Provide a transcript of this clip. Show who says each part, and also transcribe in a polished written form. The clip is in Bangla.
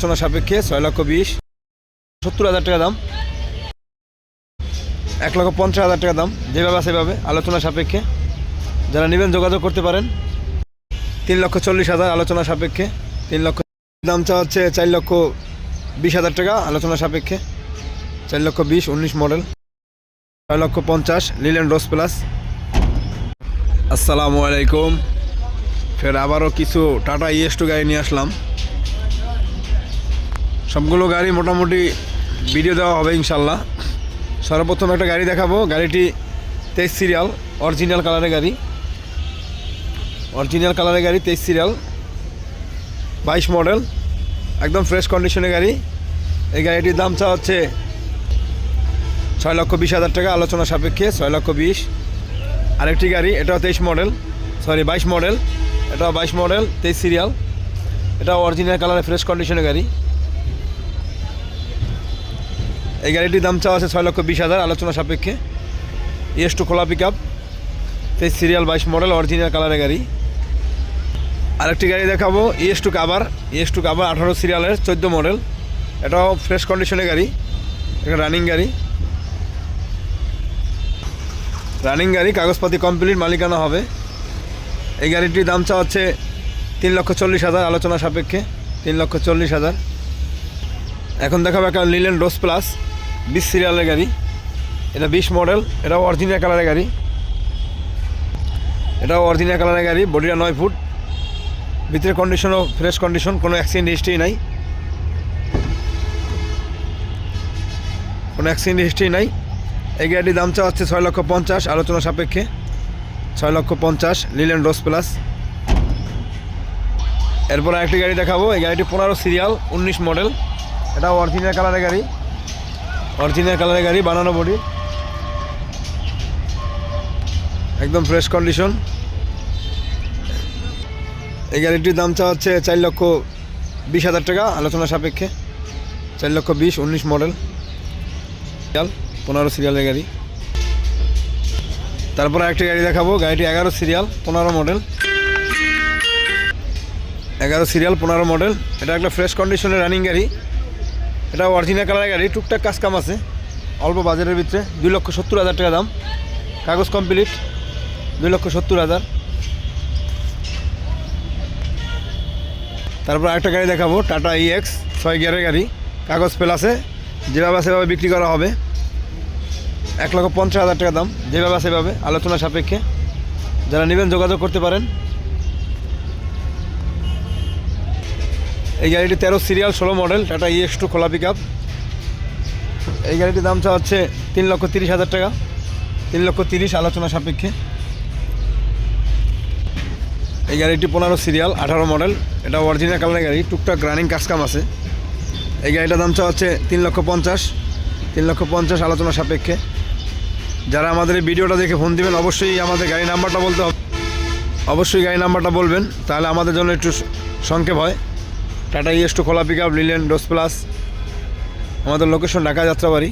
Speaker 1: আলোচনা সাপেক্ষে 6,20,000 70,000 টাকা দাম, 1,50,000 টাকা দাম, যেভাবে সেভাবে আলোচনা সাপেক্ষে। যারা নেবেন যোগাযোগ করতে পারেন। 3,40,000 আলোচনা সাপেক্ষে। 3 লক্ষ দাম চা হচ্ছে 4,20,000 টাকা আলোচনা সাপেক্ষে। 4,20,000 19 মডেল। 6,50,000 লিলেন রোজ প্লাস। আসসালামু আলাইকুম। ফের আবারও কিছু টাটা ES2 গাড়ি নিয়ে আসলাম। সবগুলো গাড়ি মোটামুটি ভিডিও দেওয়া হবে ইনশাল্লাহ। সর্বপ্রথম একটা গাড়ি দেখাবো। গাড়িটি 23 সিরিয়াল অরিজিনাল কালারের গাড়ি। 23 সিরিয়াল 22 মডেল, একদম ফ্রেশ কন্ডিশনের গাড়ি। এই গাড়িটির দাম চা হচ্ছে 6,20,000 টাকা আলোচনা সাপেক্ষে। 6,20,000। আরেকটি গাড়ি, এটাও 22 মডেল, এটাও 22 মডেল 23 সিরিয়াল। এটাও অরিজিনাল কালারের ফ্রেশ কন্ডিশনের গাড়ি। এই গাড়িটির দাম চাওয়া আছে 6,20,000 আলোচনা সাপেক্ষে। ES2 খোলা pick up, 23 serial 22 model original কালারের গাড়ি। আরেকটি গাড়ি দেখাবো ES2 কাভার 18 সিরিয়ালের 14 মডেল। এটাও ফ্রেশ কন্ডিশনের গাড়ি, এটা রানিং গাড়ি, কাগজপাতি কমপ্লিট, মালিকানা হবে। এই গাড়িটির দাম চাওয়া হচ্ছে 3,40,000 আলোচনা সাপেক্ষে। 3,40,000। এখন দেখাবো একটা লিলেন রোজ প্লাস 20 সিরিয়ালের গাড়ি। এটা 20 মডেল, এটাও অরিজিনাল কালারের গাড়ি। বডিটা 9 ফুট, ভিতরে কন্ডিশনও ফ্রেশ কন্ডিশন, কোনো অ্যাক্সিডেন্ট হিস্ট্রি নাই। এই গাড়িটির দাম চাওয়া হচ্ছে 6,50,000 আলোচনা সাপেক্ষে। 6,50,000 লিলেন রোজ প্লাস। এরপর আরেকটি গাড়ি দেখাবো। এই গাড়িটি 15 সিরিয়াল 19 মডেল। এটাও অরিজিনাল কালারের গাড়ি, বানানো বডি, একদম ফ্রেশ কন্ডিশন। এই গাড়িটির দাম চাওয়া হচ্ছে 4,20,000 টাকা আলোচনা সাপেক্ষে। 4,20,000 19 মডেল 15 সিরিয়ালের গাড়ি। তারপর একটা গাড়ি দেখাবো। গাড়িটি 11 সিরিয়াল 15 মডেল। এটা একটা ফ্রেশ কন্ডিশনের রানিং গাড়ি। এটা অরিজিনাল কালারের গাড়ি, টুকটাক কাজ কাম আছে অল্প বাজারের ভিতরে। 2,70,000 টাকা দাম, কাগজ কমপ্লিট। 2,70,000। তারপর আরেকটা গাড়ি দেখাবো টাটা EX 6 গিয়ারের গাড়ি, কাগজ প্লাসে, যেভাবে সেভাবে বিক্রি করা হবে। 1,50,000 টাকা দাম, যেভাবে সেভাবে আলোচনা সাপেক্ষে। যারা নেবেন যোগাযোগ করতে পারেন। এই গাড়িটি 13 সিরিয়াল 16 মডেল টাটা EX2 খোলা পিক আপ। এই গাড়িটির দাম চা হচ্ছে 3,30,000 টাকা। 3,30,000 আলোচনা সাপেক্ষে। এই গাড়িটি 15 সিরিয়াল 18 মডেল। এটা অরিজিনাল কালারের গাড়ি, টুকটাক রানিং কাজকাম আছে। এই গাড়িটার দাম চা হচ্ছে 3,50,000 আলোচনা সাপেক্ষে। যারা আমাদের এই ভিডিওটা দেখে ফোন দিবেন অবশ্যই আমাদের গাড়ি নাম্বারটা বলতে হবে। বলবেন, তাহলে আমাদের জন্য একটু সংক্ষেপ হয়। টাটা ES2 খোলা পিক আপ লিলেন রোজ প্লাস। আমাদের লোকেশন ঢাকা যাত্রাবাড়ি।